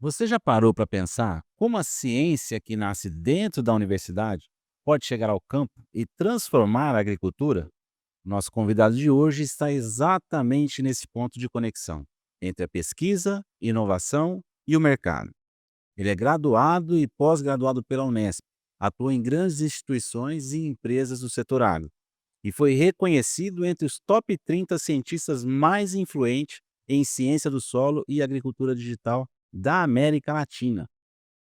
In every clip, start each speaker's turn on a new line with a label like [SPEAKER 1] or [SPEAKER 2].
[SPEAKER 1] Você já parou para pensar como a ciência que nasce dentro da universidade pode chegar ao campo e transformar a agricultura? Nosso convidado de hoje está exatamente nesse ponto de conexão entre a pesquisa, inovação e o mercado. Ele é graduado e pós-graduado pela Unesp, atua em grandes instituições e empresas do setor agro e foi reconhecido entre os top 30 cientistas mais influentes em ciência do solo e agricultura digital da América Latina.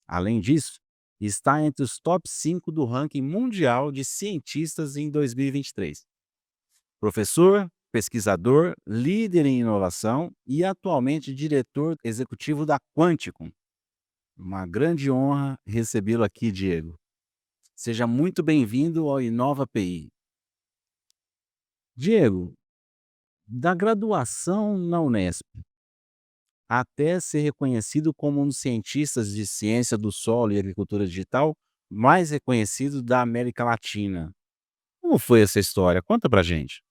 [SPEAKER 1] Além disso, está entre os top 5 do ranking mundial de cientistas em 2023. Professor, pesquisador, líder em inovação e atualmente diretor executivo da Quanticum. Uma grande honra recebê-lo aqui, Diego. Seja muito bem-vindo ao Inova PI. Diego, da graduação na Unesp até ser reconhecido como um dos cientistas de ciência do solo e agricultura digital mais reconhecido da América Latina. Como foi essa história? Conta pra gente.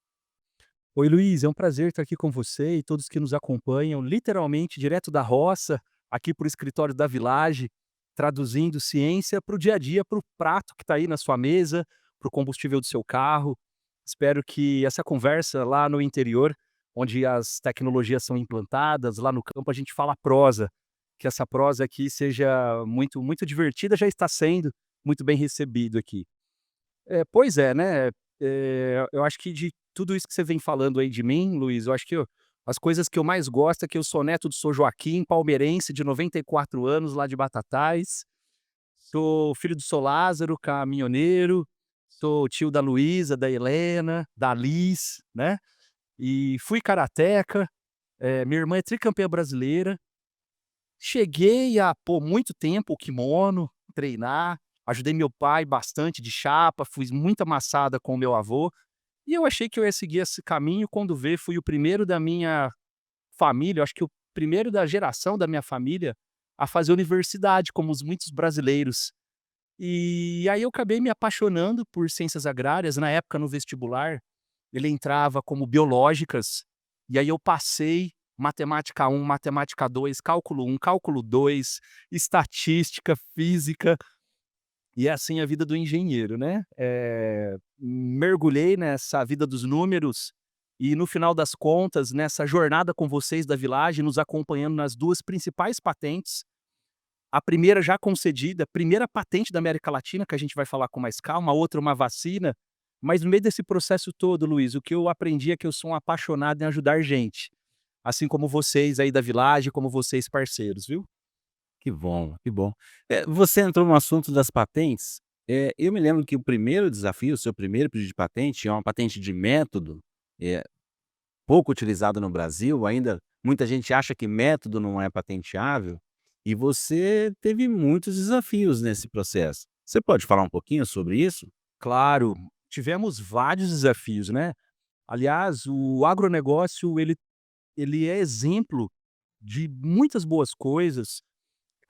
[SPEAKER 2] Oi, Luiz, é um prazer estar aqui com você e todos que nos acompanham, literalmente direto da roça, aqui para o escritório da Village, traduzindo ciência para o dia a dia, para o prato que está aí na sua mesa, para o combustível do seu carro. Espero que essa conversa lá no interior, onde as tecnologias são implantadas, lá no campo a gente fala prosa, que essa prosa aqui seja muito divertida, já está sendo muito bem recebido aqui. Pois é, né, eu acho que de tudo isso que você vem falando aí de mim, Luiz, eu acho que as coisas que eu mais gosto é que eu sou neto do Seu Joaquim, palmeirense de 94 anos, lá de Batatais, sou filho do Seu Lázaro, caminhoneiro, sou tio da Luísa, da Helena, da Liz, né, e fui karateca, minha irmã é tricampeã brasileira. Cheguei a pôr muito tempo o kimono, treinar, ajudei meu pai bastante de chapa, fiz muita massada com o meu avô, e eu achei que eu ia seguir esse caminho, quando vê, fui o primeiro da minha família, eu acho que o primeiro da geração da minha família a fazer universidade, como os muitos brasileiros. E aí eu acabei me apaixonando por ciências agrárias, na época no vestibular, ele entrava como biológicas, e aí eu passei matemática um, matemática 2, cálculo um, cálculo 2, estatística, física, e é assim a vida do engenheiro, né. Mergulhei nessa vida dos números e no final das contas, nessa jornada com vocês da Village, nos acompanhando nas 2 principais patentes, a primeira já concedida, primeira patente da América Latina, que a gente vai falar com mais calma, a outra uma vacina, mas no meio desse processo todo, Luiz, o que eu aprendi é que eu sou um apaixonado em ajudar gente, assim como vocês aí da Village, como vocês parceiros, viu?
[SPEAKER 1] Que bom, que bom. Você entrou no assunto das patentes. Eu me lembro que o primeiro desafio, o seu primeiro pedido de patente, é uma patente de método, eh, pouco utilizado no Brasil. Ainda muita gente acha que método não é patenteável, e você teve muitos desafios nesse processo. Você pode falar um pouquinho sobre isso?
[SPEAKER 2] Claro, tivemos vários desafios, né. Aliás, o agronegócio ele é exemplo de muitas boas coisas.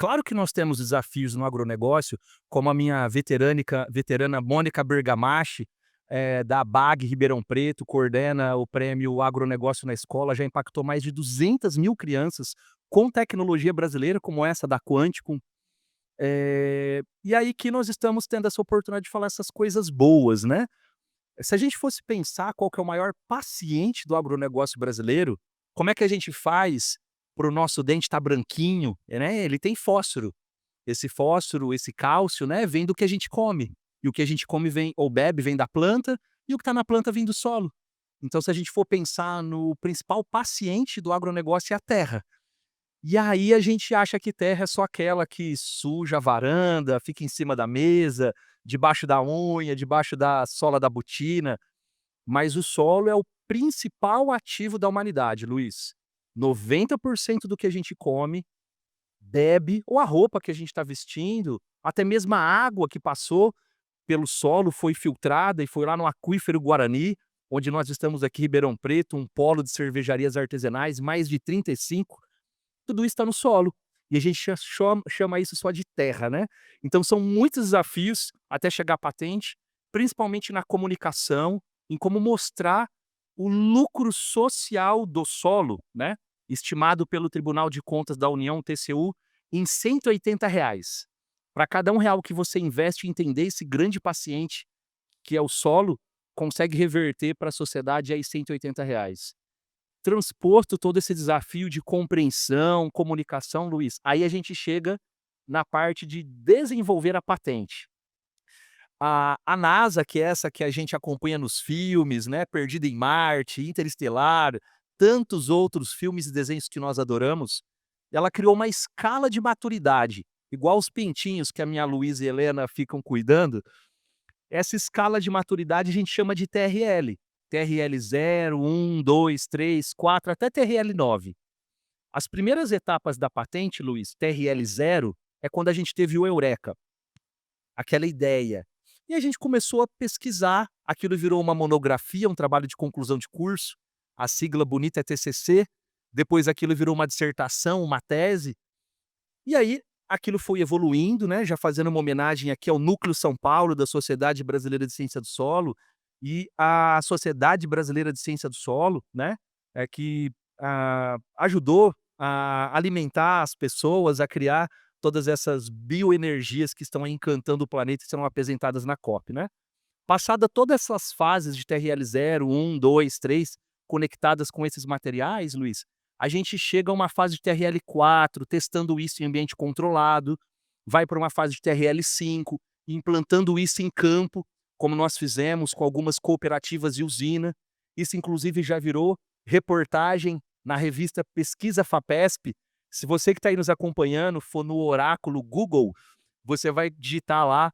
[SPEAKER 2] Claro que nós temos desafios no agronegócio, como a minha veterana Mônica Bergamaschi, da BAG Ribeirão Preto, coordena o prêmio Agronegócio na Escola, já impactou mais de 200.000 crianças com tecnologia brasileira, como essa da Quanticum. E aí que nós estamos tendo essa oportunidade de falar essas coisas boas, né. Se a gente fosse pensar qual que é o maior paciente do agronegócio brasileiro, como é que a gente faz para o nosso dente estar branquinho, né, ele tem fósforo. Esse fósforo, esse cálcio, né, vem do que a gente come. E o que a gente come vem ou bebe vem da planta, e o que está na planta vem do solo. Então, se a gente for pensar no principal paciente do agronegócio é a terra. E aí a gente acha que terra é só aquela que suja a varanda, fica em cima da mesa, debaixo da unha, debaixo da sola da botina, mas o solo é o principal ativo da humanidade, Luiz. 90% do que a gente come, bebe, ou a roupa que a gente está vestindo, até mesmo a água que passou pelo solo, foi filtrada e foi lá no aquífero Guarani, onde nós estamos aqui, Ribeirão Preto, um polo de cervejarias artesanais, mais de 35, tudo isso está no solo. E a gente chama isso só de terra, né. Então são muitos desafios até chegar à patente, principalmente na comunicação, em como mostrar o lucro social do solo, né, estimado pelo Tribunal de Contas da União, TCU, em R$ 180. Para cada R$ 1 que você investe em entender esse grande paciente que é o solo, consegue reverter para a sociedade aí R$ 180. Transposto todo esse desafio de compreensão, comunicação, Luiz, aí a gente chega na parte de desenvolver a patente. A NASA, que é essa que a gente acompanha nos filmes, né, Perdido em Marte, Interestelar, tantos outros filmes e desenhos que nós adoramos, ela criou uma escala de maturidade, igual os pintinhos que a minha Luísa e Helena ficam cuidando. Essa escala de maturidade a gente chama de TRL. TRL 0, 1, 2, 3, 4, até TRL 9. As primeiras etapas da patente, Luiz, TRL 0, é quando a gente teve o eureka, aquela ideia. E a gente começou a pesquisar, aquilo virou uma monografia, um trabalho de conclusão de curso, a sigla bonita é TCC, depois aquilo virou uma dissertação, uma tese, e aí aquilo foi evoluindo, né, já fazendo uma homenagem aqui ao Núcleo São Paulo da Sociedade Brasileira de Ciência do Solo, e a Sociedade Brasileira de Ciência do Solo, né, que ajudou a alimentar as pessoas, a criar todas essas bioenergias que estão aí encantando o planeta e serão apresentadas na COP, né. Passada todas essas fases de TRL 0, 1, 2, 3, conectadas com esses materiais, Luiz, a gente chega a uma fase de TRL 4, testando isso em ambiente controlado, vai para uma fase de TRL 5, implantando isso em campo, como nós fizemos com algumas cooperativas de usina. Isso, inclusive, já virou reportagem na revista Pesquisa FAPESP. Se você que está aí nos acompanhando for no oráculo Google, você vai digitar lá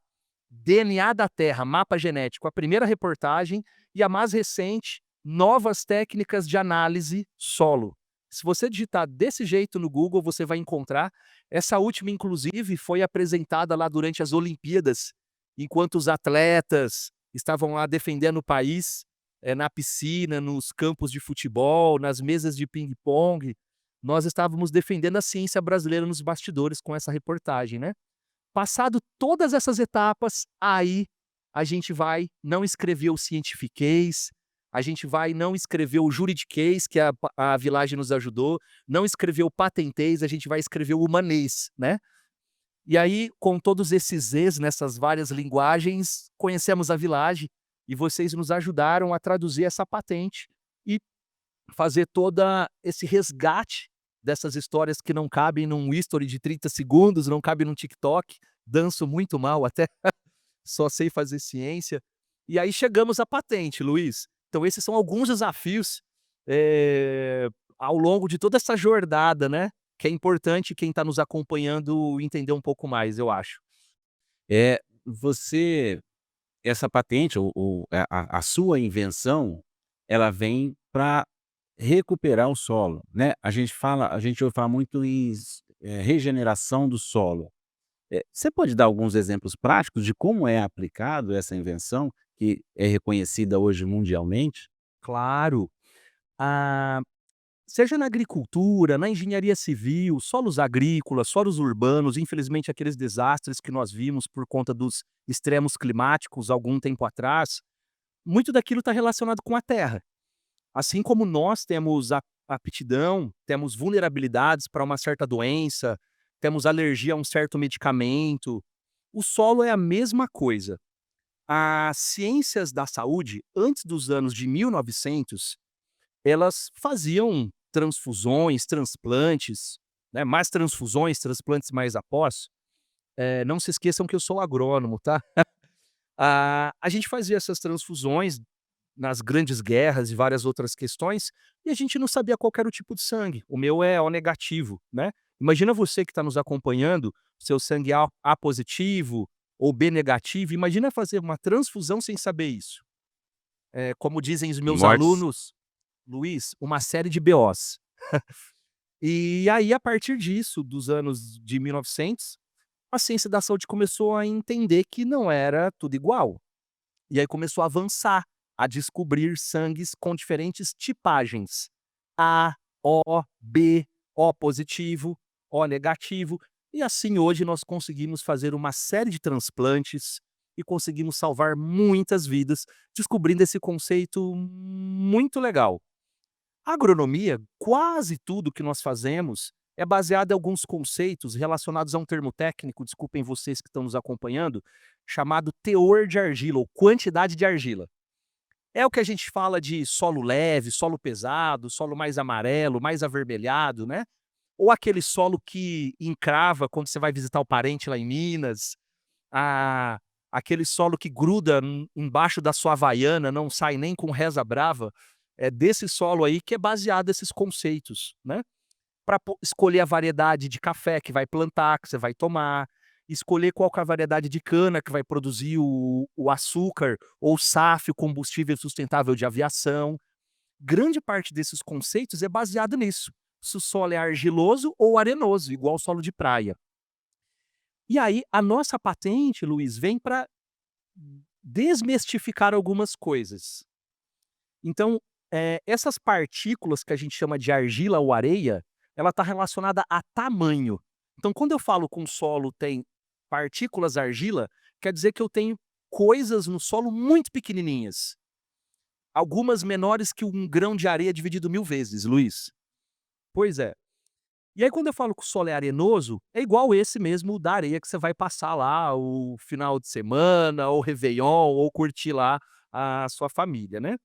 [SPEAKER 2] DNA da Terra, mapa genético, a primeira reportagem, e a mais recente, novas técnicas de análise solo. Se você digitar desse jeito no Google, você vai encontrar. Essa última, inclusive, foi apresentada lá durante as Olimpíadas, enquanto os atletas estavam lá defendendo o país, na piscina, nos campos de futebol, nas mesas de ping-pong. Nós estávamos defendendo a ciência brasileira nos bastidores com essa reportagem, né? Passado todas essas etapas, aí a gente vai não escrever o scientifiquês, a gente vai não escrever o juridiquês, que a Village nos ajudou, não escrever o patentês, a gente vai escrever o humanês, né. E aí, com todos esses "es" nessas várias linguagens, conhecemos a Village e vocês nos ajudaram a traduzir essa patente e fazer toda esse resgate dessas histórias que não cabem num history de 30 segundos, não cabe num TikTok, danço muito mal até, só sei fazer ciência. E aí chegamos à patente, Luiz. Então esses são alguns desafios, eh, ao longo de toda essa jornada, né, que é importante quem está nos acompanhando entender um pouco mais, eu acho.
[SPEAKER 1] Você essa patente ou a sua invenção, ela vem para recuperar o solo, né. A gente ouve falar muito em regeneração do solo. Você pode dar alguns exemplos práticos de como é aplicado essa invenção, que é reconhecida hoje mundialmente?
[SPEAKER 2] Claro. Ah, seja na agricultura, na engenharia civil, solos agrícolas, solos urbanos, infelizmente aqueles desastres que nós vimos por conta dos extremos climáticos algum tempo atrás, muito daquilo está relacionado com a terra. Assim como nós temos a aptidão, temos vulnerabilidades para uma certa doença, temos alergia a um certo medicamento, o solo é a mesma coisa. As ciências da saúde, antes dos anos de 1900, elas faziam transfusões, transplantes, né, mais transfusões, transplantes mais após. Não se esqueçam que eu sou agrônomo, tá? A gente fazia essas transfusões nas grandes guerras e várias outras questões, e a gente não sabia qual que era o tipo de sangue. O meu é O negativo, né. Imagina você que está nos acompanhando, seu sangue é A positivo ou B negativo, imagina fazer uma transfusão sem saber isso. Como dizem os meus
[SPEAKER 1] Mortes.
[SPEAKER 2] alunos: "Luiz, uma série de BOs". E aí, a partir disso, dos anos de 1900, a ciência da saúde começou a entender que não era tudo igual. E aí começou a avançar, a descobrir sangues com diferentes tipagens. A, O, B, O positivo, O negativo. E assim hoje nós conseguimos fazer uma série de transplantes e conseguimos salvar muitas vidas, descobrindo esse conceito muito legal. A agronomia, quase tudo que nós fazemos, é baseada em alguns conceitos relacionados a um termo técnico, desculpem vocês que estão nos acompanhando, chamado teor de argila ou quantidade de argila. É o que a gente fala de solo leve, solo pesado, solo mais amarelo, mais avermelhado, né? Ou aquele solo que encrava quando você vai visitar o parente lá em Minas, a aquele solo que gruda embaixo da sua havaiana, não sai nem com reza brava, é desse solo aí que é baseado esses conceitos, né? Para escolher a variedade de café que vai plantar, que você vai tomar, escolher qual que é a variedade de cana que vai produzir o açúcar ou SAF, o combustível sustentável de aviação. Grande parte desses conceitos é baseado nisso. Se o solo é argiloso ou arenoso, igual o solo de praia. E aí, a nossa patente, Luiz, vem para desmistificar algumas coisas. Então, essas partículas que a gente chama de argila ou areia, ela está relacionada a tamanho. Então, quando eu falo que um solo tem partículas argila, quer dizer que eu tenho coisas no solo muito pequenininhas. Algumas menores que um grão de areia dividido 1000 vezes, Luiz. Pois é. E aí quando eu falo que o solo é arenoso, é igual esse mesmo da areia que você vai passar lá o final de semana, ou réveillon, ou curtir lá a sua família, né.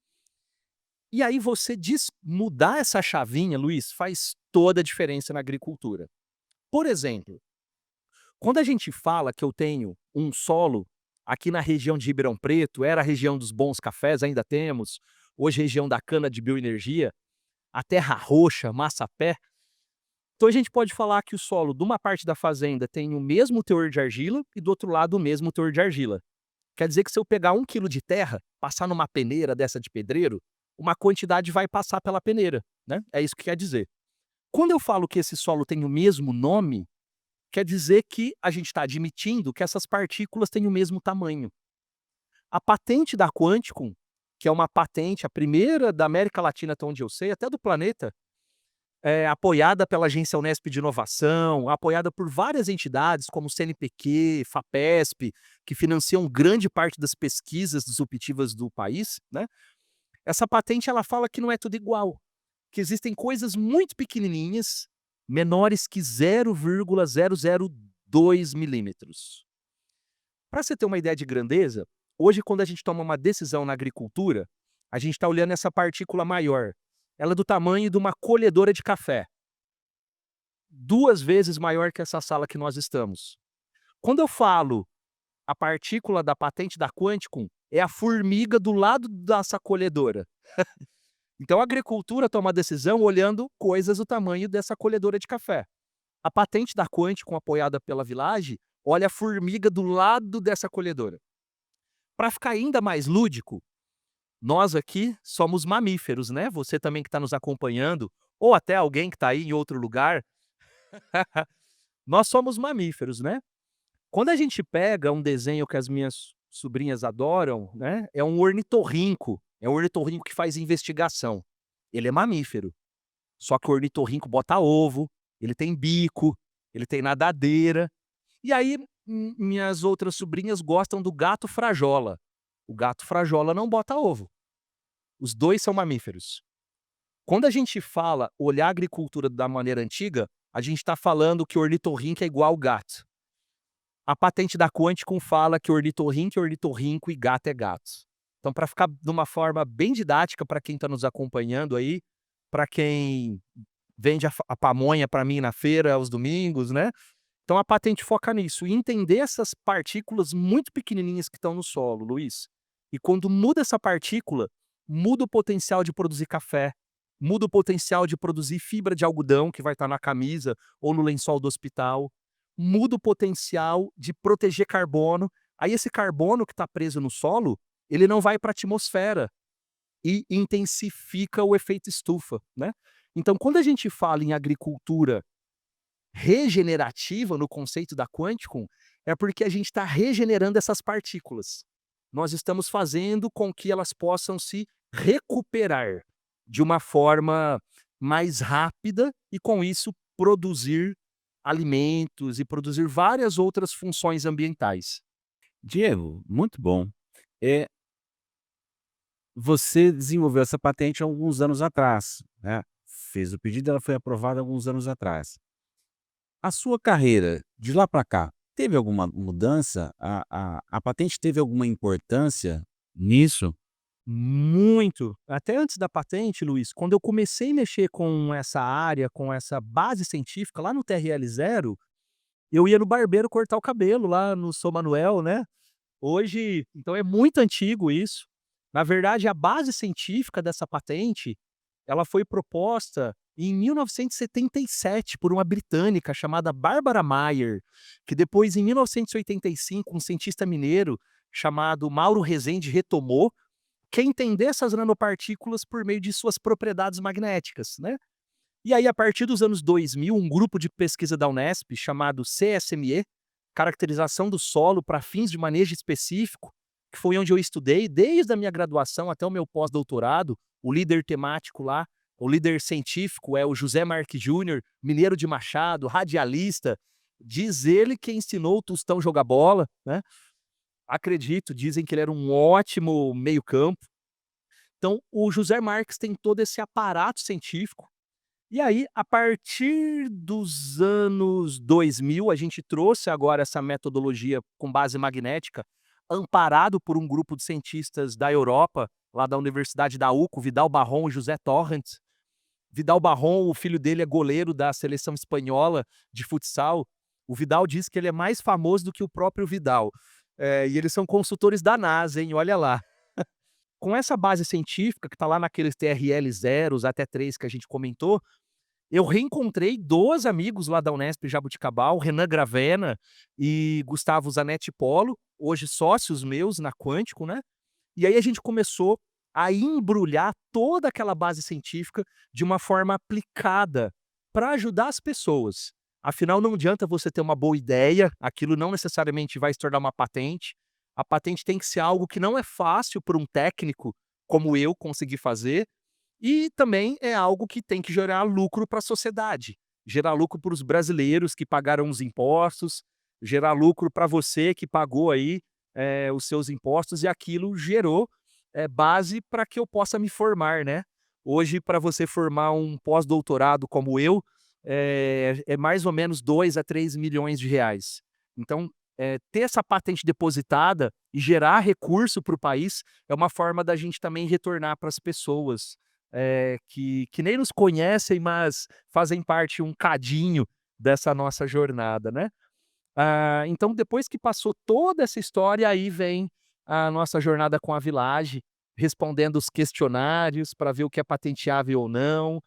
[SPEAKER 2] E aí você mudar essa chavinha, Luiz, faz toda a diferença na agricultura. Por exemplo, quando a gente fala que eu tenho um solo aqui na região de Ribeirão Preto, era a região dos bons cafés, ainda temos, hoje região da cana de bioenergia, a terra roxa, Massapé. Então a gente pode falar que o solo de uma parte da fazenda tem o mesmo teor de argila e do outro lado o mesmo teor de argila. Quer dizer que se eu pegar 1 quilo de terra, passar numa peneira dessa de pedreiro, uma quantidade vai passar pela peneira, né? É isso que quer dizer. Quando eu falo que esse solo tem o mesmo nome, quer dizer que a gente está admitindo que essas partículas têm o mesmo tamanho. A patente da Quanticum, que é uma patente, a primeira da América Latina, até onde eu sei, até do planeta, apoiada pela Agência Unesp de Inovação, apoiada por várias entidades como o CNPq, FAPESP, que financiam grande parte das pesquisas disruptivas do país, né. Essa patente ela fala que não é tudo igual, que existem coisas muito pequenininhas, menores que 0,002 milímetros. Para você ter uma ideia de grandeza, hoje quando a gente toma uma decisão na agricultura, a gente está olhando essa partícula maior. Ela é do tamanho de uma colhedora de café, 2 vezes maior que essa sala que nós estamos. Quando eu falo a partícula da patente da Quanticum, é a formiga do lado dessa colhedora. Então a agricultura toma a decisão olhando coisas do tamanho dessa colhedora de café. A patente da Quanticum, apoiada pela Village, olha a formiga do lado dessa colhedora. Para ficar ainda mais lúdico, nós aqui somos mamíferos, né? Você também que está nos acompanhando, ou até alguém que está aí em outro lugar, nós somos mamíferos, né? Quando a gente pega um desenho que as minhas sobrinhas adoram, né? É um ornitorrinco. É um ornitorrinco que faz investigação. Ele é mamífero. Só que o ornitorrinco bota ovo, ele tem bico, ele tem nadadeira. E aí, minhas outras sobrinhas gostam do gato frajola. O gato frajola não bota ovo. Os dois são mamíferos. Quando a gente fala olhar a agricultura da maneira antiga, a gente está falando que ornitorrinco é igual gato. A patente da Quanticum fala que ornitorrinco é ornitorrinco e gato é gato. Então, para ficar de uma forma bem didática para quem está nos acompanhando aí, para quem vende a pamonha para mim na feira aos domingos, né? Então a patente foca nisso, e entender essas partículas muito pequenininhas que estão no solo, Luiz. E quando muda essa partícula, muda o potencial de produzir café, muda o potencial de produzir fibra de algodão que vai estar na camisa ou no lençol do hospital, muda o potencial de proteger carbono. Aí esse carbono que está preso no solo, ele não vai para a atmosfera e intensifica o efeito estufa, né? Então, quando a gente fala em agricultura regenerativa no conceito da Quanticum, é porque a gente está regenerando essas partículas. Nós estamos fazendo com que elas possam se recuperar de uma forma mais rápida e, com isso, produzir alimentos e produzir várias outras funções ambientais.
[SPEAKER 1] Diego, muito bom. É, você desenvolveu essa patente há alguns anos atrás, né? Fez o pedido, ela foi aprovada há alguns anos atrás. A sua carreira, de lá para cá, teve alguma mudança? A patente teve alguma importância nisso?
[SPEAKER 2] Muito. Até antes da patente, Luiz, quando eu comecei a mexer com essa área, com essa base científica lá no TRL zero, eu ia no barbeiro cortar o cabelo lá no São Manuel, né. Hoje então é muito antigo isso. Na verdade, a base científica dessa patente, ela foi proposta em 1977 por uma britânica chamada Barbara Mayer, que depois em 1985 um cientista mineiro chamado Mauro Rezende retomou, que é entender essas nanopartículas por meio de suas propriedades magnéticas, né. E aí, a partir dos anos 2000, um grupo de pesquisa da Unesp chamado CSME, Caracterização do Solo para Fins de Manejo Específico, que foi onde eu estudei desde a minha graduação até o meu pós-doutorado, o líder temático lá, o líder científico é o José Marques Júnior, mineiro de Machado, radialista, diz ele que ensinou o Tostão jogar bola, né. Acredito, dizem que ele era um ótimo meio-campo. Então, o José Marques tem todo esse aparato científico. E aí, a partir dos anos 2000, a gente trouxe agora essa metodologia com base magnética, amparado por um grupo de cientistas da Europa, lá da Universidade da UCO, Vidal Barron e José Torrent. Vidal Barron, o filho dele é goleiro da seleção espanhola de futsal. O Vidal diz que ele é mais famoso do que o próprio Vidal. E eles são consultores da NASA, hein, olha lá. Com essa base científica que está lá naqueles TRL zeros até 3 que a gente comentou, eu reencontrei 2 amigos lá da Unesp Jaboticabal, Renan Gravena e Gustavo Zanetti Polo, hoje sócios meus na Quântico, né. E aí a gente começou a embrulhar toda aquela base científica de uma forma aplicada para ajudar as pessoas. Afinal, não adianta você ter uma boa ideia, aquilo não necessariamente vai se tornar uma patente. A patente tem que ser algo que não é fácil para um técnico como eu conseguir fazer, e também é algo que tem que gerar lucro para a sociedade, gerar lucro para os brasileiros que pagaram os impostos, gerar lucro para você que pagou aí, os seus impostos e aquilo gerou, base para que eu possa me formar, né. Hoje para você formar um pós-doutorado como eu, é mais ou menos 2 a 3 milhões de reais. Então, ter essa patente depositada e gerar recurso para o país é uma forma da gente também retornar para as pessoas, que nem nos conhecem, mas fazem parte um cadinho dessa nossa jornada, né. Então depois que passou toda essa história, aí vem a nossa jornada com a Village, respondendo os questionários para ver o que é patenteável ou não,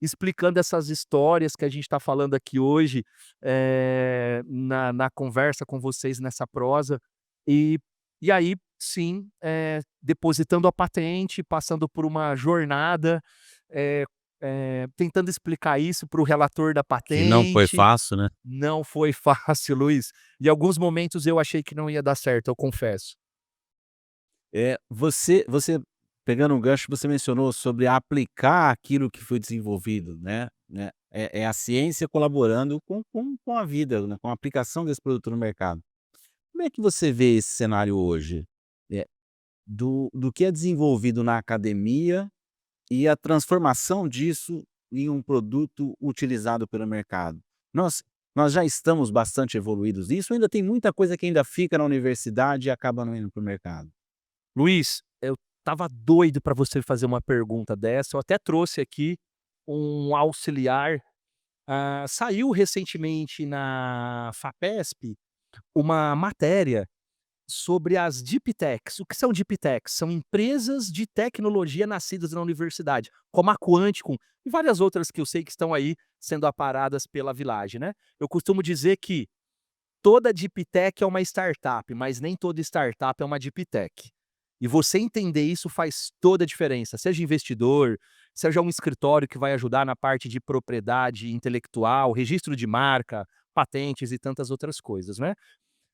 [SPEAKER 2] explicando essas histórias que a gente está falando aqui hoje, na conversa com vocês nessa prosa, e e aí sim, depositando a patente, passando por uma jornada, eh tentando explicar isso para o relator da
[SPEAKER 1] Que não foi
[SPEAKER 2] patente.
[SPEAKER 1] fácil, né?
[SPEAKER 2] Não foi fácil, Luiz. Em alguns momentos eu achei que não ia dar certo, eu confesso.
[SPEAKER 1] Você pegando um gancho, você mencionou sobre aplicar aquilo que foi desenvolvido, né, é a ciência colaborando com a vida, né, com a aplicação desse produto no mercado. Como é que você vê esse cenário hoje? Eh, do que é desenvolvido na academia e a transformação disso em um produto utilizado pelo mercado. Nós nós já estamos bastante evoluídos nisso ou ainda tem muita coisa que ainda fica na universidade e acaba não indo para o mercado?
[SPEAKER 2] Luiz, eu estava doido para você fazer uma pergunta dessa, eu até trouxe aqui um auxiliar. Saiu recentemente na FAPESP uma matéria sobre as Deep Techs. O que são Deep Techs? São empresas de tecnologia nascidas na universidade, como a Quanticum e várias outras que eu sei que estão aí sendo aparadas pela Village, né. Eu costumo dizer que toda Deep Tech é uma startup, mas nem toda startup é uma Deep Tech. E você entender isso faz toda a diferença, seja investidor, seja um escritório que vai ajudar na parte de propriedade intelectual, registro de marca, patentes e tantas outras coisas, né.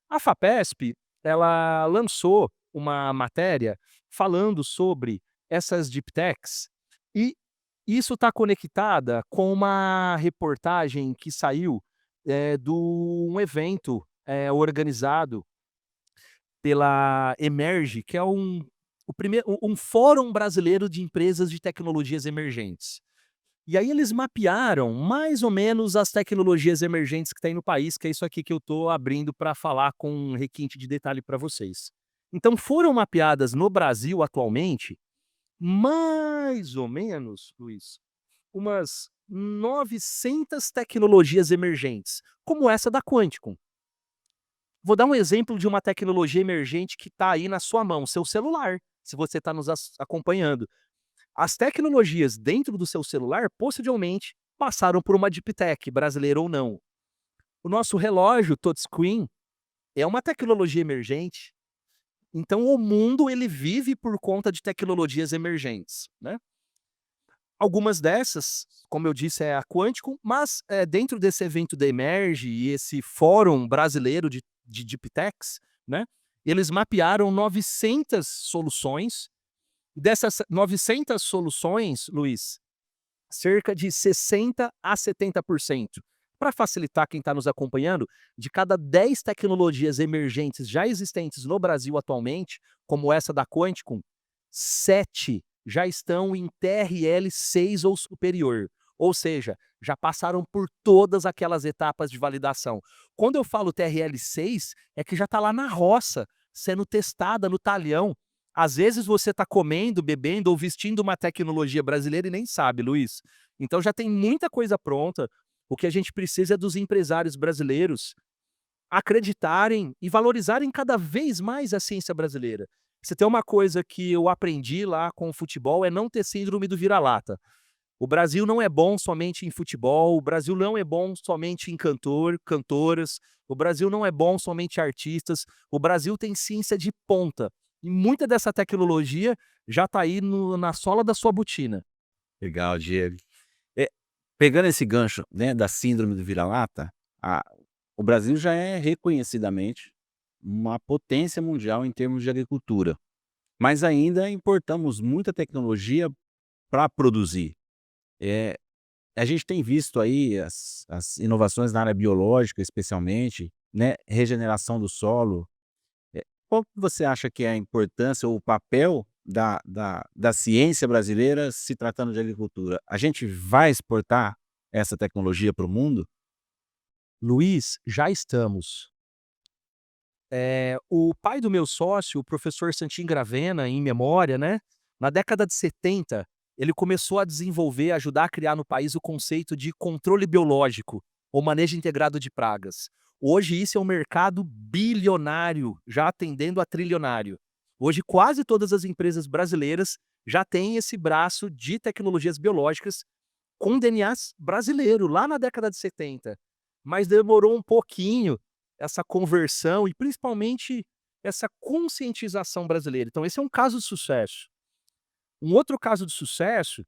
[SPEAKER 2] A FAPESP, ela lançou uma matéria falando sobre essas deep techs, e isso está conectada com uma reportagem que saiu, do um evento, organizado pela Emerge, que é o primeiro um fórum brasileiro de empresas de tecnologias emergentes. E aí eles mapearam mais ou menos as tecnologias emergentes que tem no país, que é isso aqui que eu estou abrindo para falar com um requinte de detalhe para vocês. Então foram mapeadas no Brasil atualmente, mais ou menos, Luiz, umas 900 tecnologias emergentes, como essa da Quanticum. Vou dar um exemplo de uma tecnologia emergente que está aí na sua mão, seu celular, se você está nos acompanhando. As tecnologias dentro do seu celular possivelmente passaram por uma deep tech, brasileira ou não. O nosso relógio touchscreen é uma tecnologia emergente, então o mundo ele vive por conta de tecnologias emergentes, né? Algumas dessas, como eu disse, é a Quanticum, mas dentro desse evento da Emerge e esse fórum brasileiro de deep techs, né? Eles mapearam 900 soluções. Dessas 900 soluções, Luiz, cerca de 60 a 70%. Para facilitar quem está nos acompanhando, de cada 10 tecnologias emergentes já existentes no Brasil atualmente, como essa da Quanticum, 7 já estão em TRL 6 ou superior. Ou seja, já passaram por todas aquelas etapas de validação. Quando eu falo TRL 6, é que já está lá na roça, sendo testada no talhão. Às vezes você está comendo, bebendo ou vestindo uma tecnologia brasileira e nem sabe, Luiz. Então já tem muita coisa pronta. O que a gente precisa é dos empresários brasileiros acreditarem e valorizarem cada vez mais a ciência brasileira. Se tem uma coisa que eu aprendi lá com o futebol é não ter síndrome do vira-lata. O Brasil não é bom somente em futebol, o Brasil não é bom somente em cantoras, o Brasil não é bom somente em artistas, o Brasil tem ciência de ponta. E muita dessa tecnologia já está aí na sola da sua botina.
[SPEAKER 1] Legal, Diego. É, pegando esse gancho, né, da síndrome do vira-lata, a o Brasil já é reconhecidamente uma potência mundial em termos de agricultura, mas ainda importamos muita tecnologia para produzir. Eh, a gente tem visto aí as inovações na área biológica, especialmente, né, regeneração do solo. Qual que você acha que é a importância ou o papel da ciência brasileira se tratando de agricultura? A gente vai exportar essa tecnologia para o mundo?
[SPEAKER 2] Luiz, já estamos. O pai do meu sócio, o professor Santim Gravena, em memória, né, na década de 70, ele começou a desenvolver, ajudar a criar no país o conceito de controle biológico, ou manejo integrado de pragas. Hoje isso é um mercado bilionário, já atendendo a trilionário. Hoje quase todas as empresas brasileiras já têm esse braço de tecnologias biológicas com DNA brasileiro, lá na década de 70. Mas demorou um pouquinho essa conversão e principalmente essa conscientização brasileira. Então esse é um caso de sucesso. Um outro caso de sucesso,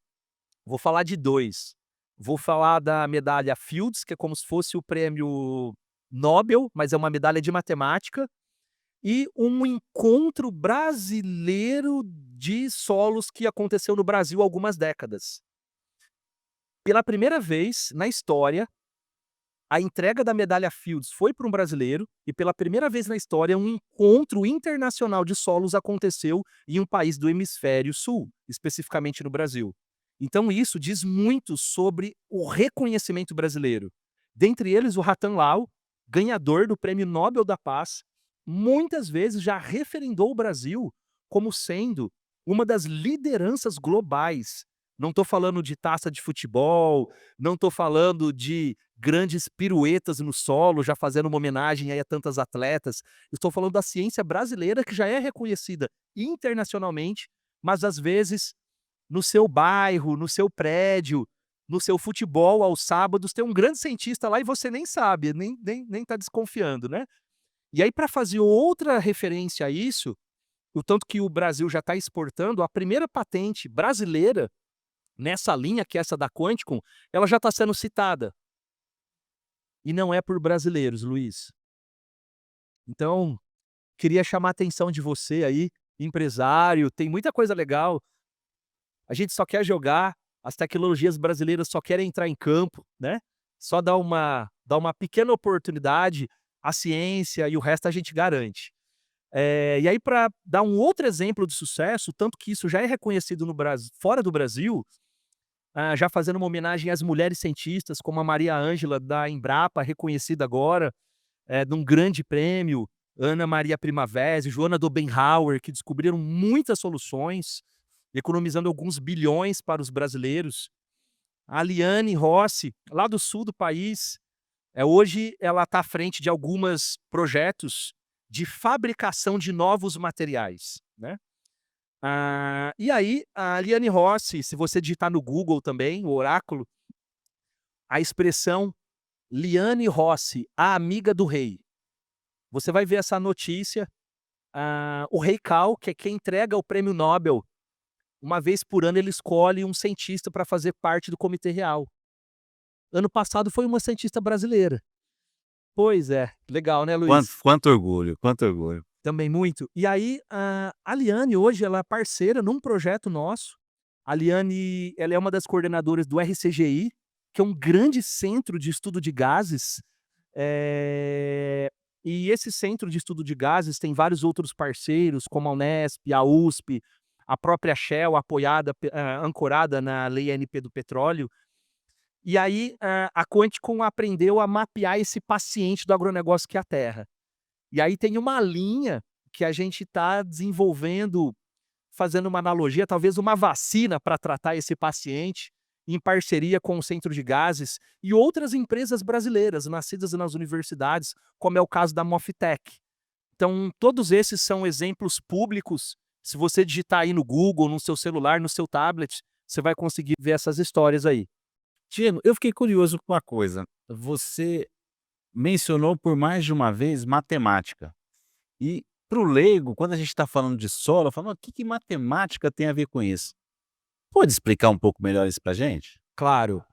[SPEAKER 2] vou falar de 2. Vou falar da medalha Fields, que é como se fosse o prêmio Nobel, mas é uma medalha de matemática, e um encontro brasileiro de solos que aconteceu no Brasil há algumas décadas. Pela primeira vez na história, a entrega da medalha Fields foi para um brasileiro e pela primeira vez na história um encontro internacional de solos aconteceu em um país do hemisfério sul, especificamente no Brasil. Então isso diz muito sobre o reconhecimento brasileiro. Dentre eles o Ratan Lal, ganhador do Prêmio Nobel da Paz, muitas vezes já referendou o Brasil como sendo uma das lideranças globais. Não estou falando de taça de futebol, não estou falando de grandes piruetas no solo, já fazendo uma homenagem aí a tantas atletas. Estou falando da ciência brasileira que já é reconhecida internacionalmente, mas às vezes no seu bairro, no seu prédio, no seu futebol aos sábados tem um grande cientista lá e você nem sabe, nem está desconfiando, né? E aí para fazer outra referência a isso, o tanto que o Brasil já está exportando, a primeira patente brasileira nessa linha, que é essa da Quanticum, ela já está sendo citada. E não é por brasileiros, Luiz. Então, queria chamar a atenção de você aí, empresário, tem muita coisa legal. A gente só quer jogar, as tecnologias brasileiras só querem entrar em campo, né? Só dar uma pequena oportunidade, a ciência e o resto a gente garante. E aí, para dar um outro exemplo de sucesso, tanto que isso já é reconhecido no Brasil, fora do Brasil, já fazendo uma homenagem às mulheres cientistas, como a Maria Ângela da Embrapa, reconhecida agora, num grande prêmio, Ana Maria Primavera, Joana Dobenhauer, que descobriram muitas soluções, economizando alguns bilhões para os brasileiros. A Liane Rossi, lá do sul do país, hoje ela está à frente de alguns projetos de fabricação de novos materiais, né. E aí, a Liane Rossi, se você digitar no Google também, o oráculo, a expressão Liane Rossi, a amiga do rei. Você vai ver essa notícia, o rei Cao, que é quem entrega o prêmio Nobel, uma vez por ano ele escolhe um cientista para fazer parte do comitê real. Ano passado foi uma cientista brasileira. Pois é, legal, né,
[SPEAKER 1] Quanto
[SPEAKER 2] Luiz?
[SPEAKER 1] quanto orgulho, quanto orgulho.
[SPEAKER 2] Também muito. E aí, a Liane hoje ela é parceira num projeto nosso. A Liane, ela é uma das coordenadoras do RCGI, que é um grande centro de estudo de gases, e esse centro de estudo de gases tem vários outros parceiros, como a Unesp, a USP, a própria Shell, apoiada ancorada na Lei ANP do petróleo. E aí, a Quanticum aprendeu a mapear esse paciente do agronegócio que é a terra. E aí tem uma linha que a gente está desenvolvendo, fazendo uma analogia, talvez uma vacina para tratar esse paciente, em parceria com o Centro de Gases e outras empresas brasileiras, nascidas nas universidades, como é o caso da Mofitec. Então, todos esses são exemplos públicos. Se você digitar aí no Google, no seu celular, no seu tablet, você vai conseguir ver essas histórias aí.
[SPEAKER 1] Diego, eu fiquei curioso com uma coisa. Você mencionou por mais de uma vez matemática. E para o leigo, quando a gente está falando de solo, falando: "O que que matemática tem a ver com isso?". Pode explicar um pouco melhor isso pra gente?
[SPEAKER 2] Claro,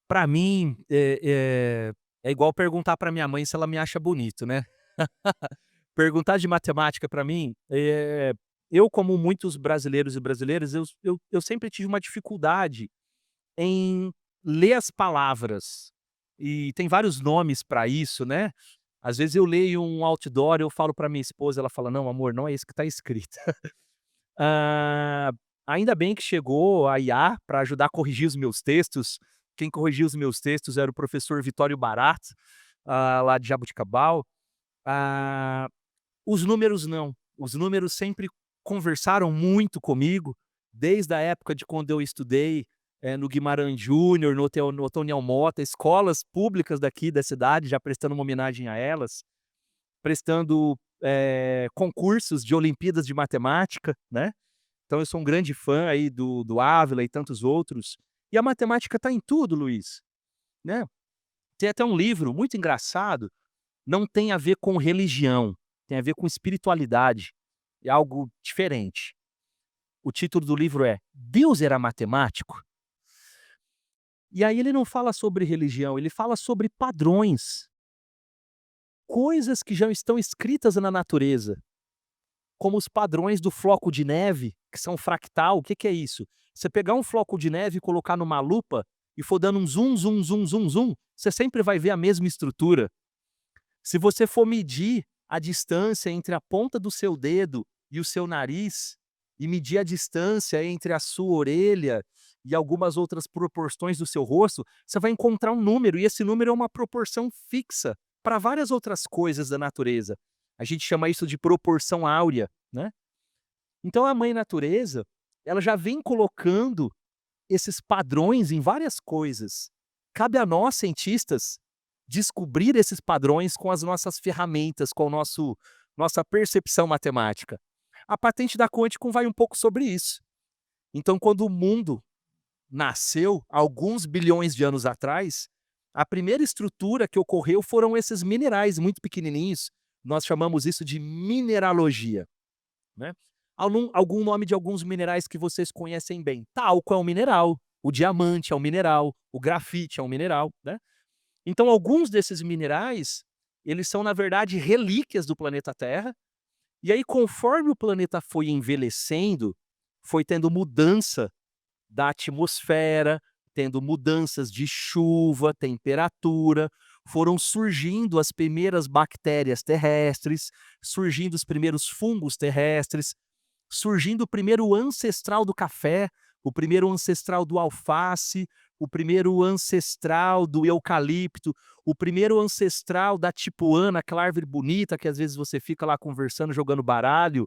[SPEAKER 2] para mim, é igual perguntar para minha mãe se ela me acha bonito, né. Perguntar de matemática para mim, eu como muitos brasileiros e brasileiras, eu sempre tive uma dificuldade em ler as palavras. E tem vários nomes para isso, né. Às vezes eu leio um outdoor, eu falo para minha esposa, ela fala: "Não amor, não é isso que está escrito". Ah, ainda bem que chegou a IA para ajudar a corrigir os meus textos. Quem corrigia os meus textos era o professor Vitório Barat, lá de Jaboticabal. Ah, os números não. Os números sempre conversaram muito comigo, desde a época de quando eu estudei, no Guimarães Júnior, no Otoniel Mota, escolas públicas daqui da cidade, já prestando uma homenagem a elas, prestando, concursos de Olimpíadas de Matemática, né. Então eu sou um grande fã aí do Ávila e tantos outros. E a matemática está em tudo, Luiz, né. Tem até um livro muito engraçado, não tem a ver com religião, tem a ver com espiritualidade, é algo diferente. O título do livro é "Deus era matemático?". E aí ele não fala sobre religião, ele fala sobre padrões, coisas que já estão escritas na natureza, como os padrões do floco de neve, que são fractal. O que que é isso? Você pegar um floco de neve e colocar numa lupa e for dando um zoom, zoom, zoom, zoom, zoom, você sempre vai ver a mesma estrutura. Se você for medir a distância entre a ponta do seu dedo e o seu nariz, e medir a distância entre a sua orelha e algumas outras proporções do seu rosto, você vai encontrar um número, e esse número é uma proporção fixa para várias outras coisas da natureza. A gente chama isso de proporção áurea, né. Então a mãe natureza, ela já vem colocando esses padrões em várias coisas. Cabe a nós, cientistas, descobrir esses padrões com as nossas ferramentas, com o nossa percepção matemática. A patente da Quanticum vai um pouco sobre isso. Então, quando o mundo nasceu, alguns bilhões de anos atrás, a primeira estrutura que ocorreu foram esses minerais muito pequenininhos. Nós chamamos isso de mineralogia, né. Algum nome de alguns minerais que vocês conhecem bem. Talco é um mineral, o diamante é um mineral, o grafite é um mineral, né. Então alguns desses minerais, eles são na verdade relíquias do planeta Terra, e aí conforme o planeta foi envelhecendo, foi tendo mudança da atmosfera, tendo mudanças de chuva, temperatura, foram surgindo as primeiras bactérias terrestres, surgindo os primeiros fungos terrestres, surgindo o primeiro ancestral do café, o primeiro ancestral do alface, o primeiro ancestral do eucalipto, o primeiro ancestral da tipuana, aquela árvore bonita que às vezes você fica lá conversando, jogando baralho.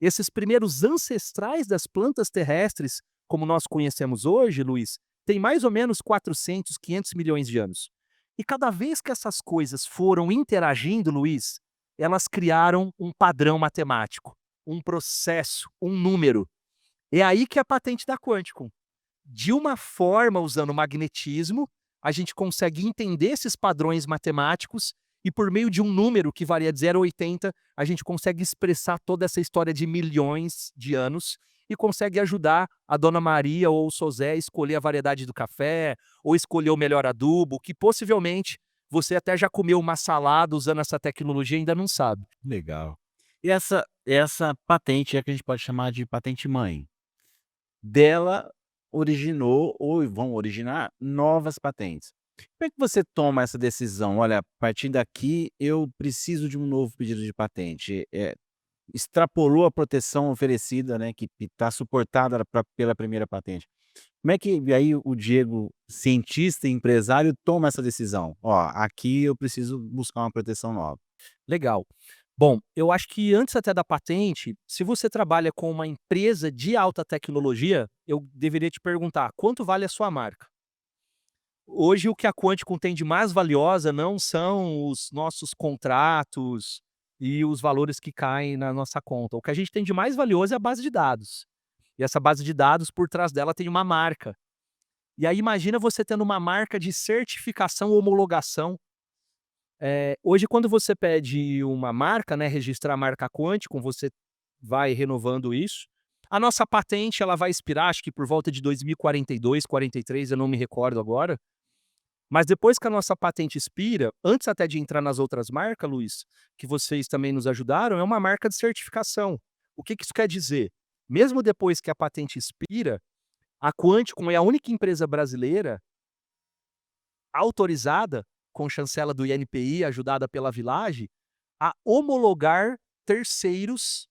[SPEAKER 2] Esses primeiros ancestrais das plantas terrestres, como nós conhecemos hoje, Luiz, têm mais ou menos 400, 500 milhões de anos. E cada vez que essas coisas foram interagindo, Luiz, elas criaram um padrão matemático, um processo, um número. É aí que é a patente da Quanticum. De uma forma, usando magnetismo, a gente consegue entender esses padrões matemáticos e por meio de um número que varia de 0 a 80, a gente consegue expressar toda essa história de milhões de anos e consegue ajudar a Dona Maria ou o seu Zé a escolher a variedade do café ou escolher o melhor adubo, que possivelmente você até já comeu uma salada usando essa tecnologia e ainda não sabe.
[SPEAKER 1] Legal. E essa patente é que a gente pode chamar de patente mãe. Dela originou ou vão originar novas patentes. Como é que você toma essa decisão? "Olha, a partir daqui eu preciso de um novo pedido de patente", extrapolou a proteção oferecida, né, que está suportada pela primeira patente. Como é que aí o Diego, cientista e empresário, toma essa decisão? "Ó, aqui eu preciso buscar uma proteção nova"?
[SPEAKER 2] Legal. Bom, eu acho que antes até da patente, se você trabalha com uma empresa de alta tecnologia, eu deveria te perguntar: quanto vale a sua marca? Hoje, o que a Quanticum tem de mais valiosa não são os nossos contratos e os valores que caem na nossa conta. O que a gente tem de mais valioso é a base de dados. E essa base de dados, por trás dela, tem uma marca. E aí, imagina você tendo uma marca de certificação, homologação. Hoje, quando você pede uma marca, né, registrar a marca Quanticum, você vai renovando isso. A nossa patente ela vai expirar, acho que por volta de 2042, 43, eu não me recordo agora. Mas depois que a nossa patente expira, antes até de entrar nas outras marcas, Luiz, que vocês também nos ajudaram, é uma marca de certificação. O que que isso quer dizer? Mesmo depois que a patente expira, a Quanticum é a única empresa brasileira autorizada, com chancela do INPI, ajudada pela Village, a homologar terceiros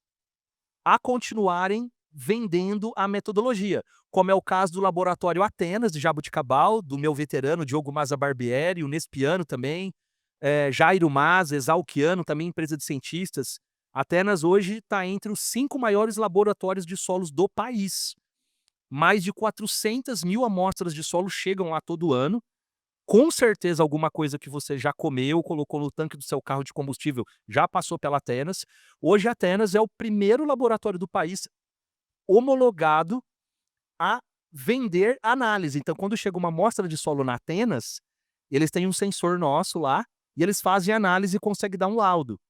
[SPEAKER 2] a continuarem vendendo a metodologia, como é o caso do Laboratório Atenas, de Jaboticabal, do meu veterano Diogo Maza Barbieri, o Nespiano também, Jairo Maza, Exalquiano, também empresa de cientistas. Atenas hoje está entre os 5 maiores laboratórios de solos do país. Mais de 400 mil amostras de solo chegam lá todo ano. Com certeza alguma coisa que você já comeu, colocou no tanque do seu carro de combustível, já passou pela Atenas. Hoje a Atenas é o primeiro laboratório do país homologado a vender análise. Então, quando chega uma amostra de solo na Atenas, eles têm um sensor nosso lá e eles fazem análise e conseguem dar um laudo.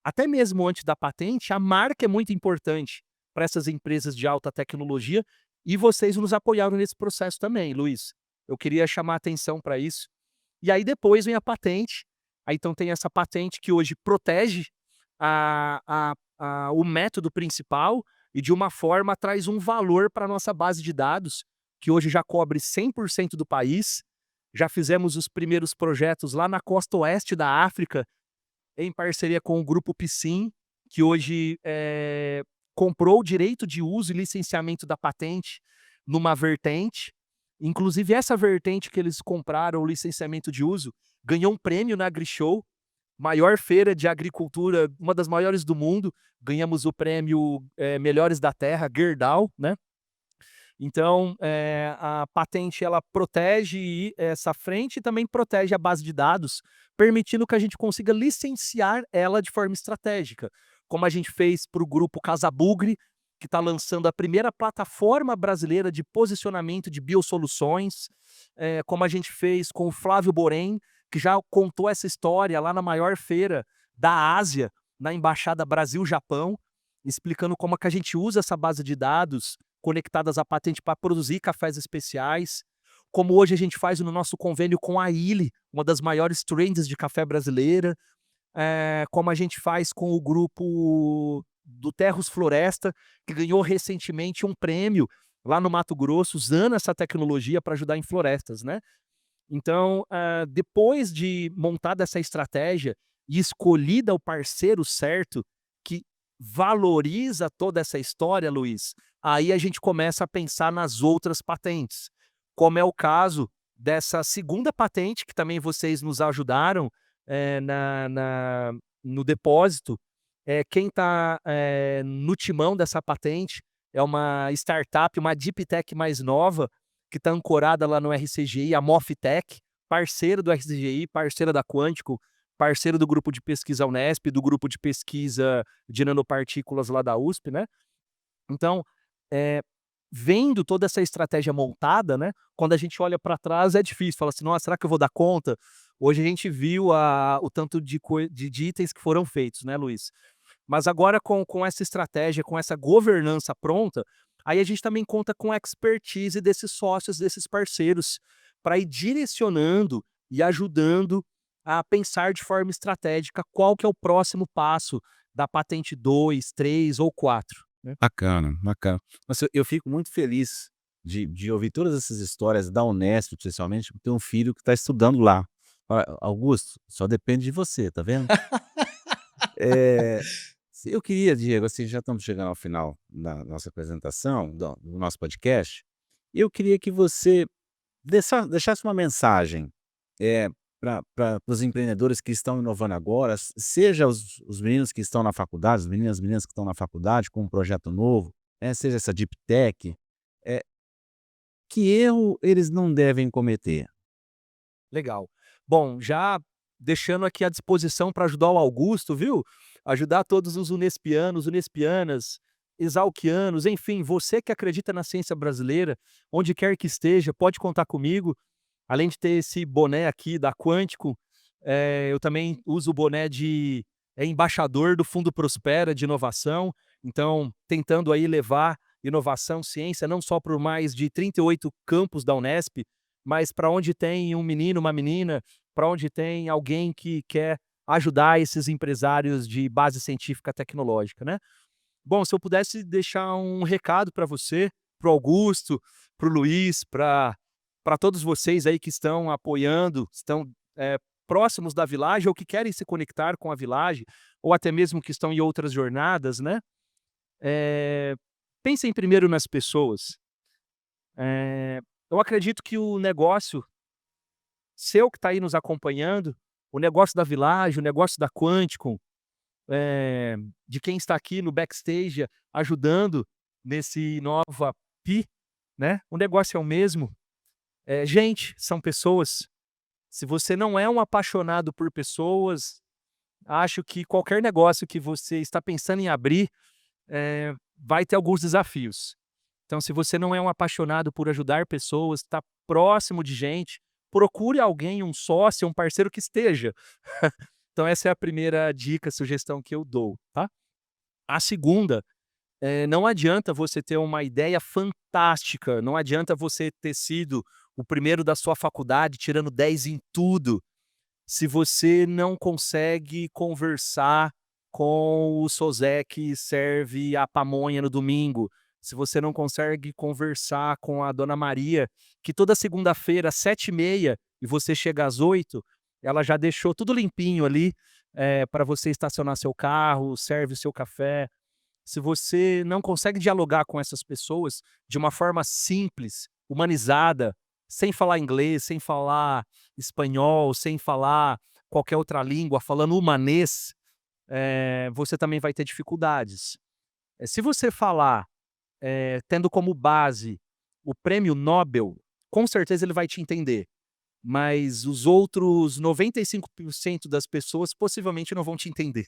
[SPEAKER 2] Até mesmo antes da patente, a marca é muito importante para essas empresas de alta tecnologia e vocês nos apoiaram nesse processo também, Luiz. Eu queria chamar a atenção para isso. E aí depois vem a patente. Aí então tem essa patente que hoje protege o método principal e de uma forma traz um valor para a nossa base de dados, que hoje já cobre 100% do país. Já fizemos os primeiros projetos lá na costa oeste da África, em parceria com o grupo Piscin, que hoje comprou o direito de uso e licenciamento da patente numa vertente. Inclusive, essa vertente que eles compraram, o licenciamento de uso, ganhou um prêmio na AgriShow, maior feira de agricultura, uma das maiores do mundo. Ganhamos o prêmio Melhores da Terra, Gerdau, né? Então, a patente ela protege essa frente e também protege a base de dados, permitindo que a gente consiga licenciar ela de forma estratégica, como a gente fez para o grupo Casabugre, que está lançando a primeira plataforma brasileira de posicionamento de biosoluções, como a gente fez com o Flávio Borém, que já contou essa história lá na maior feira da Ásia, na Embaixada Brasil-Japão, explicando como é que a gente usa essa base de dados conectadas à patente para produzir cafés especiais, como hoje a gente faz no nosso convênio com a Illy, uma das maiores trends de café brasileira, como a gente faz com o grupo do Terros Floresta, que ganhou recentemente um prêmio lá no Mato Grosso, usando essa tecnologia para ajudar em florestas, né? Então, depois de montada essa estratégia e escolhida o parceiro certo, que valoriza toda essa história, Luiz, aí a gente começa a pensar nas outras patentes, como é o caso dessa segunda patente que também vocês nos ajudaram, no depósito. Quem está no timão dessa patente é uma startup, uma deep tech mais nova, que está ancorada lá no RCGI, a Mofitec, parceira do RCGI, parceira da Quântico, parceiro do grupo de pesquisa Unesp, do grupo de pesquisa de nanopartículas lá da USP, né. Então, eh, vendo toda essa estratégia montada, né, quando a gente olha para trás é difícil, fala assim: "Nossa, será que eu vou dar conta?". Hoje a gente viu o tanto de itens que foram feitos, né, Luiz. Mas agora com essa estratégia, com essa governança pronta, aí a gente também conta com a expertise desses sócios, desses parceiros, para ir direcionando e ajudando a pensar de forma estratégica qual que é o próximo passo da patente 2, 3 ou 4, né.
[SPEAKER 1] Bacana, bacana. Nossa, eu fico muito feliz de ouvir todas essas histórias da Unesp, especialmente, porque eu tenho um filho que está estudando lá. Augusto, só depende de você, tá vendo? Eh, eu queria, Diego, assim, já estamos chegando ao final da nossa apresentação, do nosso podcast, e eu queria que você deixasse uma mensagem, para os empreendedores que estão inovando agora, seja os meninos que estão na faculdade, as meninas que estão na faculdade com um projeto novo, seja essa deep tech, eh, que erro eles não devem cometer?
[SPEAKER 2] Legal. Bom, já deixando aqui à disposição para ajudar o Augusto, viu? Ajudar todos os unespianos, unespianas, exalquianos, enfim, você que acredita na ciência brasileira, onde quer que esteja, pode contar comigo. Além de ter esse boné aqui da Quântico, eu também uso o boné de embaixador do Fundo Prospera de inovação, então tentando aí levar inovação, ciência, não só por mais de 38 campos da Unesp, mas para onde tem um menino, uma menina, para onde tem alguém que quer ajudar esses empresários de base científica tecnológica, né. Bom, se eu pudesse deixar um recado para você, para o Augusto, para o Luiz, para todos vocês aí que estão apoiando, estão, próximos da Village ou que querem se conectar com a Village, ou até mesmo que estão em outras jornadas, né, eh, pensem primeiro nas pessoas. Eu acredito que o negócio seu que está aí nos acompanhando, o negócio da Village, o negócio da Quanticum, eh, de quem está aqui no backstage ajudando nesse Inova Pi, né, o negócio é o mesmo. Gente, são pessoas. Se você não é um apaixonado por pessoas, acho que qualquer negócio que você está pensando em abrir, vai ter alguns desafios. Então, se você não é um apaixonado por ajudar pessoas, está próximo de gente, procure alguém, um sócio, um parceiro que esteja. Então, essa é a primeira dica, sugestão que eu dou, tá? A segunda, não adianta você ter uma ideia fantástica, não adianta você ter sido o primeiro da sua faculdade tirando 10 em tudo, se você não consegue conversar com o Sosé que serve a pamonha no domingo, se você não consegue conversar com a dona Maria, que toda segunda-feira às 7h30 e você chega às 8h, ela já deixou tudo limpinho ali, para você estacionar seu carro, serve o seu café. Se você não consegue dialogar com essas pessoas de uma forma simples, humanizada, sem falar inglês, sem falar espanhol, sem falar qualquer outra língua, falando humanês, você também vai ter dificuldades. Se você falar, tendo como base o prêmio Nobel, com certeza ele vai te entender, mas os outros 95% das pessoas possivelmente não vão te entender.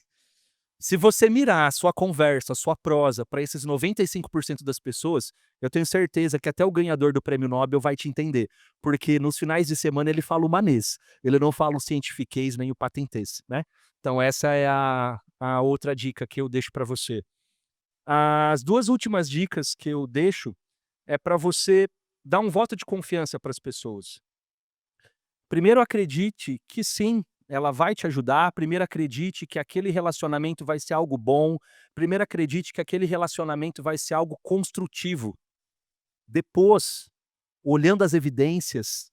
[SPEAKER 2] Se você mirar a sua conversa, a sua prosa para esses 95% das pessoas, eu tenho certeza que até o ganhador do prêmio Nobel vai te entender, porque nos finais de semana ele fala humanês, ele não fala o cientifiquês nem o patentês, né. Então essa é a outra dica que eu deixo para você. As 2 últimas dicas que eu deixo é para você dar um voto de confiança para as pessoas. Primeiro acredite que sim, ela vai te ajudar, primeiro acredite que aquele relacionamento vai ser algo bom, primeiro acredite que aquele relacionamento vai ser algo construtivo. Depois, olhando as evidências,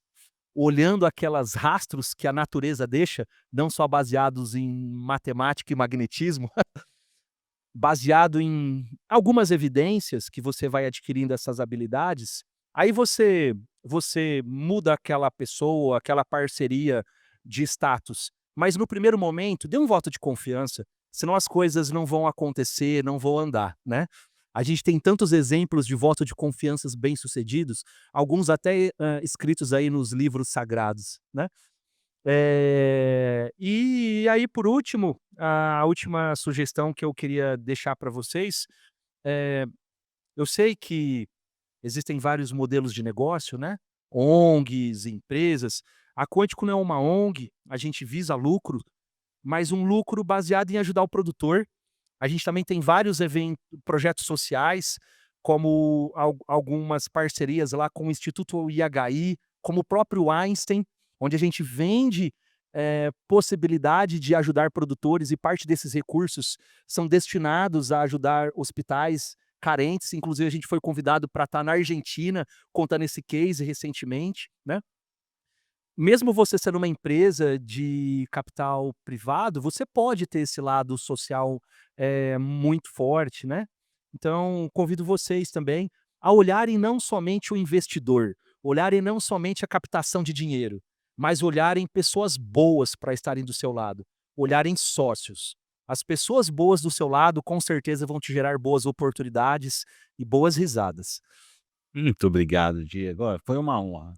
[SPEAKER 2] olhando aquelas rastros que a natureza deixa, não só baseados em matemática e magnetismo, baseado em algumas evidências que você vai adquirindo essas habilidades, aí você muda aquela pessoa, aquela parceria de status. Mas no primeiro momento, dê um voto de confiança, senão as coisas não vão acontecer, não vão andar, né. A gente tem tantos exemplos de voto de confianças bem-sucedidos, alguns até, escritos aí nos livros sagrados, né. E aí, por último, a última sugestão que eu queria deixar para vocês, eh, eu sei que existem vários modelos de negócio, né, ONGs, empresas. A Quantico não é uma ONG, a gente visa lucro, mas um lucro baseado em ajudar o produtor. A gente também tem vários projetos sociais, como algumas parcerias lá com o Instituto IHI, como o próprio Einstein, onde a gente vende, possibilidade de ajudar produtores e parte desses recursos são destinados a ajudar hospitais carentes. Inclusive a gente foi convidado para estar na Argentina contando esse case recentemente, né. Mesmo você sendo uma empresa de capital privado, você pode ter esse lado social, muito forte, né. Então, convido vocês também a olharem não somente o investidor, olharem não somente a captação de dinheiro, mas olharem pessoas boas para estarem do seu lado, olharem sócios. As pessoas boas do seu lado, com certeza, vão te gerar boas oportunidades e boas risadas.
[SPEAKER 1] Muito obrigado, Diego. Olha, foi uma honra.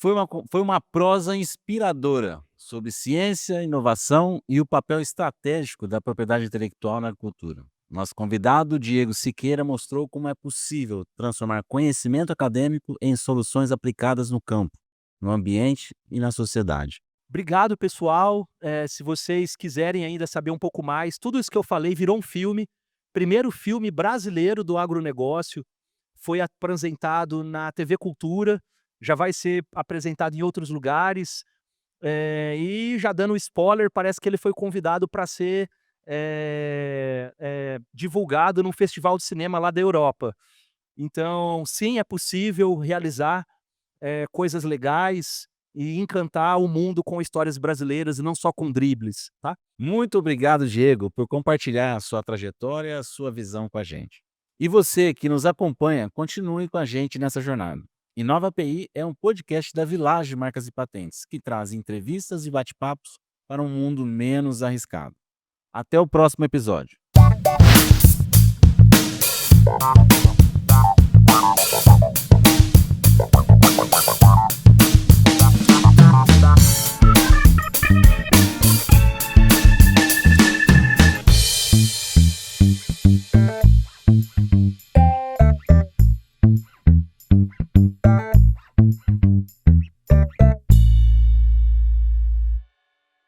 [SPEAKER 1] Foi uma prosa inspiradora sobre ciência, inovação e o papel estratégico da propriedade intelectual na agricultura. Nosso convidado, Diego Siqueira, mostrou como é possível transformar conhecimento acadêmico em soluções aplicadas no campo, no ambiente e na sociedade.
[SPEAKER 2] Obrigado, pessoal. Se vocês quiserem ainda saber um pouco mais, tudo isso que eu falei virou um filme. Primeiro filme brasileiro do agronegócio, foi apresentado na TV Cultura, já vai ser apresentado em outros lugares. E já dando spoiler, parece que ele foi convidado para ser, divulgado num festival de cinema lá da Europa. Então, sim, é possível realizar, coisas legais e encantar o mundo com histórias brasileiras e não só com dribles, tá?
[SPEAKER 1] Muito obrigado, Diego, por compartilhar a sua trajetória e a sua visão com a gente. E você que nos acompanha, continue com a gente nessa jornada. Inova API é um podcast da Village Marcas e Patentes, que traz entrevistas e bate-papos para um mundo menos arriscado. Até o próximo episódio.